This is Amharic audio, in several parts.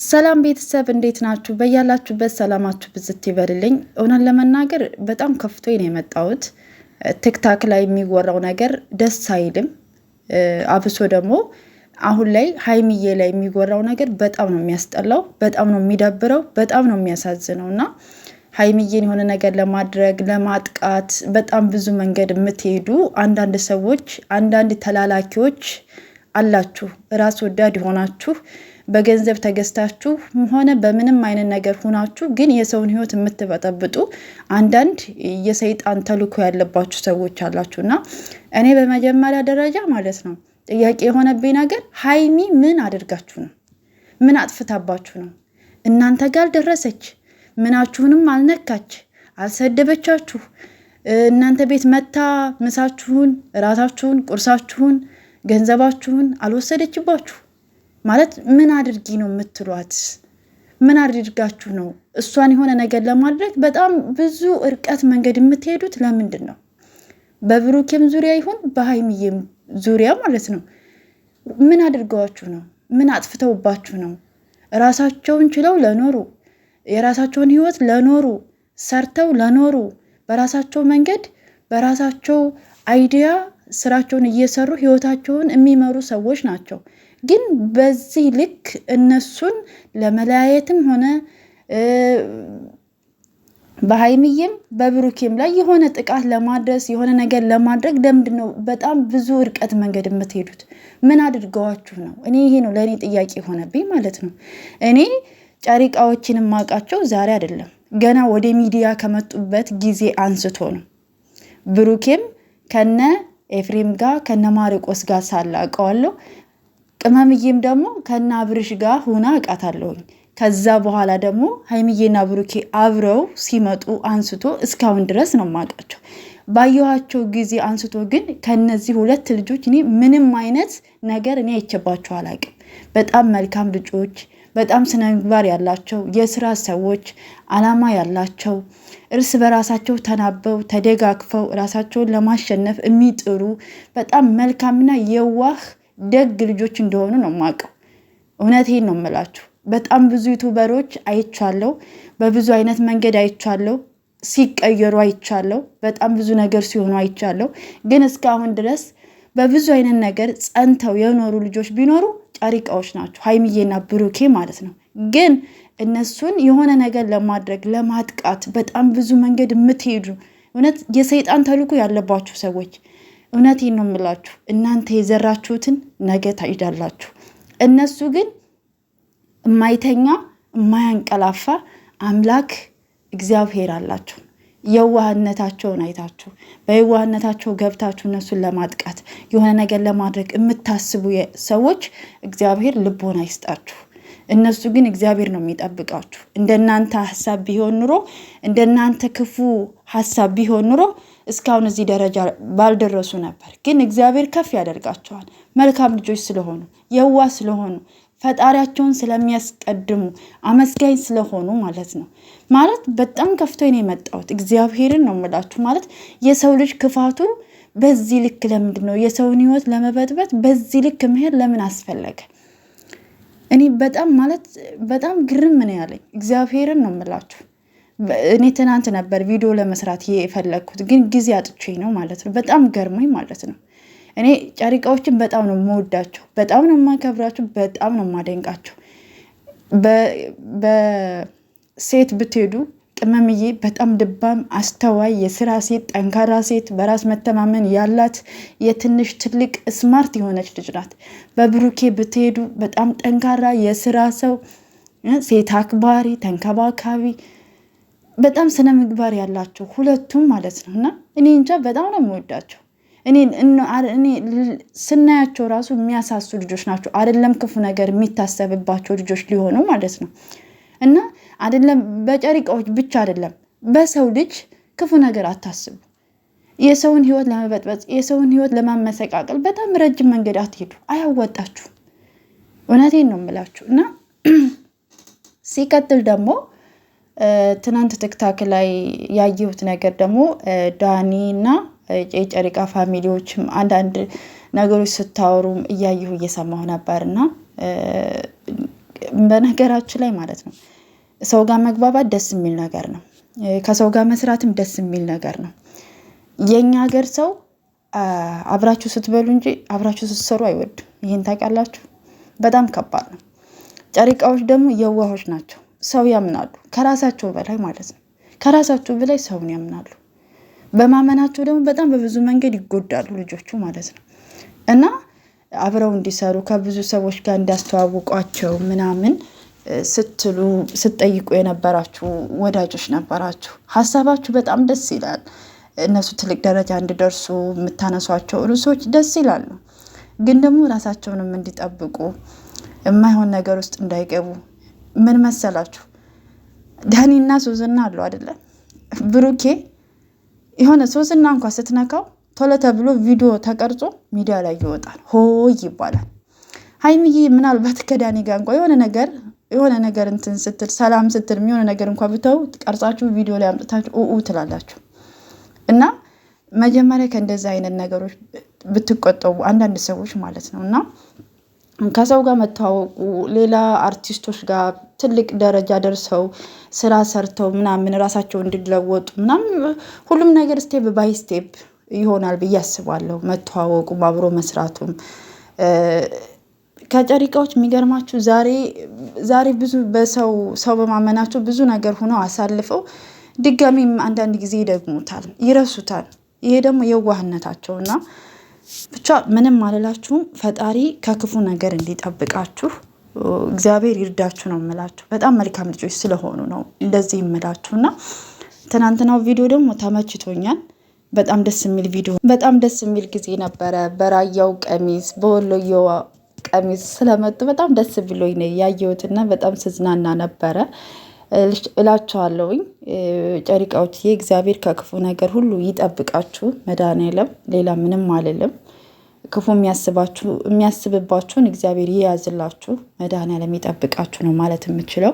ሰላም ቤተሰብ እንዴት ናችሁ? በያላችሁበት ሰላማችሁ ብዝት ይበልልኝ። እውነት ለመናገር በጣም ከፍቶኝ ነው የመጣሁት። ቲክታክ ላይ የሚወራው ነገር ደስ አይልም። አብሶ ደግሞ አሁን ላይ ሀይሚዬ ላይ የሚወራው ነገር በጣም ነው የሚያስጠላው፣ በጣም ነው የሚደብረው፣ በጣም ነው የሚያሳዝነው እና ሀይሚዬን የሆነ ነገር ለማድረግ ለማጥቃት በጣም ብዙ መንገድ የምትሄዱ አንዳንድ ሰዎች፣ አንዳንድ ተላላኪዎች አላችሁ። ራስ ወዳድ የሆናችሁ በገንዘብ ተገዝታችሁ ሆነ በምንም አይነት ነገር ሆናችሁ ግን የሰውን ሕይወት የምትበጠብጡ አንዳንድ የሰይጣን ተልእኮ ያለባችሁ ሰዎች አላችሁና እኔ በመጀመሪያ ደረጃ ማለት ነው ጥያቄ የሆነብኝ ነገር ሀይሚ ምን አድርጋችሁ ነው? ምን አጥፍታባችሁ ነው? እናንተ ጋር ደረሰች፣ ምናችሁንም አልነካች፣ አልሰደበቻችሁ። እናንተ ቤት መታ ምሳችሁን፣ እራታችሁን፣ ቁርሳችሁን፣ ገንዘባችሁን አልወሰደችባችሁ ማለት ምን አድርጊ ነው የምትሏት? ምን አድርጋችሁ ነው እሷን የሆነ ነገር ለማድረግ በጣም ብዙ እርቀት መንገድ የምትሄዱት? ለምንድን ነው? በብሩኬም ዙሪያ ይሁን በሀይሚዬም ዙሪያ ማለት ነው። ምን አድርገዋችሁ ነው? ምን አጥፍተውባችሁ ነው? ራሳቸውን ችለው ለኖሩ፣ የራሳቸውን ህይወት ለኖሩ፣ ሰርተው ለኖሩ፣ በራሳቸው መንገድ በራሳቸው አይዲያ ስራቸውን እየሰሩ ህይወታቸውን የሚመሩ ሰዎች ናቸው። ግን በዚህ ልክ እነሱን ለመለያየትም ሆነ በሀይሚዬም በብሩኬም ላይ የሆነ ጥቃት ለማድረስ የሆነ ነገር ለማድረግ ለምንድን ነው በጣም ብዙ እርቀት መንገድ የምትሄዱት? ምን አድርገዋችሁ ነው? እኔ ይሄ ነው ለእኔ ጥያቄ ሆነብኝ ማለት ነው። እኔ ጨሪቃዎችን የማውቃቸው ዛሬ አይደለም፣ ገና ወደ ሚዲያ ከመጡበት ጊዜ አንስቶ ነው። ብሩኬም ከነ ኤፍሬም ጋር ከነ ማርቆስ ጋር ሳላ አውቀዋለሁ። ቅመምዬም ደግሞ ከነ አብርሽ ጋር ሁና አውቃታለሁኝ። ከዛ በኋላ ደግሞ ሀይሚዬና ብሩኬ አብረው ሲመጡ አንስቶ እስካሁን ድረስ ነው የማውቃቸው። ባየኋቸው ጊዜ አንስቶ ግን ከነዚህ ሁለት ልጆች እኔ ምንም አይነት ነገር እኔ አይቼባቸው አላውቅም። በጣም መልካም ልጆች፣ በጣም ስነ ምግባር ያላቸው የስራ ሰዎች፣ አላማ ያላቸው፣ እርስ በራሳቸው ተናበው ተደጋግፈው ራሳቸውን ለማሸነፍ የሚጥሩ በጣም መልካምና የዋህ ደግ ልጆች እንደሆኑ ነው የማውቀው። እውነቴን ነው የምላችሁ። በጣም ብዙ ዩቱበሮች አይቻለሁ፣ በብዙ አይነት መንገድ አይቻለሁ፣ ሲቀየሩ አይቻለሁ፣ በጣም ብዙ ነገር ሲሆኑ አይቻለሁ። ግን እስካሁን ድረስ በብዙ አይነት ነገር ጸንተው የኖሩ ልጆች ቢኖሩ ጨሪቃዎች ናቸው፣ ሀይሚዬና ብሩኬ ማለት ነው። ግን እነሱን የሆነ ነገር ለማድረግ ለማጥቃት በጣም ብዙ መንገድ የምትሄዱ እውነት የሰይጣን ተልእኮ ያለባችሁ ሰዎች፣ እውነቴን ነው የምላችሁ፣ እናንተ የዘራችሁትን ነገ ታጭዳላችሁ። እነሱ ግን የማይተኛ የማያንቀላፋ አምላክ እግዚአብሔር አላቸው። የዋህነታቸውን አይታችሁ በየዋህነታቸው ገብታችሁ እነሱን ለማጥቃት የሆነ ነገር ለማድረግ የምታስቡ ሰዎች እግዚአብሔር ልቦና ይስጣችሁ። እነሱ ግን እግዚአብሔር ነው የሚጠብቃችሁ። እንደናንተ ሀሳብ ቢሆን ኑሮ፣ እንደናንተ ክፉ ሀሳብ ቢሆን ኑሮ እስካሁን እዚህ ደረጃ ባልደረሱ ነበር። ግን እግዚአብሔር ከፍ ያደርጋቸዋል። መልካም ልጆች ስለሆኑ፣ የዋህ ስለሆኑ፣ ፈጣሪያቸውን ስለሚያስቀድሙ፣ አመስጋኝ ስለሆኑ ማለት ነው። ማለት በጣም ከፍቶኝ ነው የመጣሁት። እግዚአብሔርን ነው የምላችሁ። ማለት የሰው ልጅ ክፋቱ በዚህ ልክ ለምንድን ነው? የሰውን ህይወት ለመበጥበጥ በዚህ ልክ መሄድ ለምን አስፈለገ? እኔ በጣም ግርም ነው ያለኝ። እግዚአብሔርን ነው የምላችሁ። እኔ ትናንት ነበር ቪዲዮ ለመስራት የፈለግኩት፣ ግን ጊዜ አጥቼ ነው ማለት ነው። በጣም ገርሞኝ ማለት ነው። እኔ ጨሪቃዎችን በጣም ነው የምወዳቸው፣ በጣም ነው የማከብራቸው፣ በጣም ነው የማደንቃቸው። በሴት ብትሄዱ ቅመምዬ በጣም ልባም፣ አስተዋይ፣ የስራ ሴት፣ ጠንካራ ሴት፣ በራስ መተማመን ያላት የትንሽ ትልቅ ስማርት የሆነች ልጅ ናት። በብሩኬ ብትሄዱ በጣም ጠንካራ የስራ ሰው፣ ሴት አክባሪ፣ ተንከባካቢ፣ በጣም ስነ ምግባር ያላቸው ሁለቱም ማለት ነው። እና እኔ እንጃ በጣም ነው የምወዳቸው። እኔ ስናያቸው ራሱ የሚያሳሱ ልጆች ናቸው። አይደለም ክፉ ነገር የሚታሰብባቸው ልጆች ሊሆኑ ማለት ነው። እና አይደለም በጨሪቃዎች ብቻ አይደለም፣ በሰው ልጅ ክፉ ነገር አታስቡ። የሰውን ህይወት ለመበጥበጥ የሰውን ህይወት ለማመሰቃቀል በጣም ረጅም መንገድ አትሄዱ፣ አያወጣችሁ። እውነቴን ነው የምላችሁ። እና ሲቀጥል ደግሞ ትናንት ቲክታክ ላይ ያየሁት ነገር ደግሞ ዳኒ እና የጨሪቃ ፋሚሊዎችም አንዳንድ ነገሮች ስታወሩም እያየሁ እየሰማሁ ነበርና በነገራችን ላይ ማለት ነው ሰው ጋር መግባባት ደስ የሚል ነገር ነው። ከሰው ጋር መስራትም ደስ የሚል ነገር ነው። የኛ ሀገር ሰው አብራችሁ ስትበሉ እንጂ አብራችሁ ስትሰሩ አይወድም። ይሄን ታውቃላችሁ? በጣም ከባድ ነው። ጨሪቃዎች ደግሞ የዋሆች ናቸው። ሰው ያምናሉ ከራሳቸው በላይ ማለት ነው። ከራሳቸው በላይ ሰውን ያምናሉ። በማመናቸው ደግሞ በጣም በብዙ መንገድ ይጎዳሉ ልጆቹ ማለት ነው። እና አብረው እንዲሰሩ ከብዙ ሰዎች ጋር እንዲያስተዋውቋቸው ምናምን ስትጠይቁ የነበራችሁ ወዳጆች ነበራችሁ። ሀሳባችሁ በጣም ደስ ይላል። እነሱ ትልቅ ደረጃ እንዲደርሱ የምታነሷቸው ርዕሶች ደስ ይላሉ። ግን ደግሞ ራሳቸውንም እንዲጠብቁ የማይሆን ነገር ውስጥ እንዳይገቡ። ምን መሰላችሁ? ዳኒና ሶስና አሉ አይደለም? ብሩኬ የሆነ ሶስና እንኳን ስትነካው ቶሎ ተብሎ ቪዲዮ ተቀርጾ ሚዲያ ላይ ይወጣል፣ ሆይ ይባላል። ሀይሚዬ ምናልባት ከዳኒ ጋር እንኳን የሆነ ነገር እንትን ስትል ሰላም ስትል የሆነ ነገር እንኳን ብተው ቀርጻችሁ ቪዲዮ ላይ አምጥታችሁ ትላላችሁ። እና መጀመሪያ ከእንደዚህ አይነት ነገሮች ብትቆጠቡ አንዳንድ ሰዎች ማለት ነው። እና ከሰው ጋር መተዋወቁ ሌላ አርቲስቶች ጋር ትልቅ ደረጃ ደርሰው ስራ ሰርተው ምናምን ራሳቸው እንዲለወጡ ምናምን ሁሉም ነገር ስቴፕ ባይ ስቴፕ ይሆናል ብዬ አስባለሁ። መተዋወቁም አብሮ መስራቱም ከጨሪቃዎች የሚገርማችሁ ዛሬ ብዙ ሰው በማመናቸው ብዙ ነገር ሆነው አሳልፈው ድጋሚም አንዳንድ ጊዜ ይደግሙታል፣ ይረሱታል። ይሄ ደግሞ የዋህነታቸውና ብቻ ምንም አልላችሁም። ፈጣሪ ከክፉ ነገር እንዲጠብቃችሁ እግዚአብሔር ይርዳችሁ ነው የምላችሁ። በጣም መልካም ልጆች ስለሆኑ ነው እንደዚህ የምላችሁና ትናንትናው ቪዲዮ ደግሞ ተመችቶኛል። በጣም ደስ የሚል ቪዲዮ፣ በጣም ደስ የሚል ጊዜ ነበረ። በራያው ቀሚስ በወሎየው ቀሚስ ስለመጡ በጣም ደስ ብሎኝ ነው ያየሁትና በጣም ስዝናና ነበረ እላችኋለሁኝ። ጨሪቃዎች እግዚአብሔር ከክፉ ነገር ሁሉ ይጠብቃችሁ መድኃኔዓለም። ሌላ ምንም አልልም። ክፉ የሚያስብባችሁን እግዚአብሔር ይያዝላችሁ፣ መድኃኔዓለም ይጠብቃችሁ ነው ማለት የምችለው።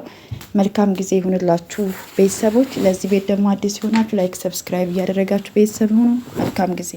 መልካም ጊዜ ይሁንላችሁ ቤተሰቦች። ለዚህ ቤት ደግሞ አዲስ ይሆናችሁ ላይክ፣ ሰብስክራይብ እያደረጋችሁ ቤተሰብ ሆኑ። መልካም ጊዜ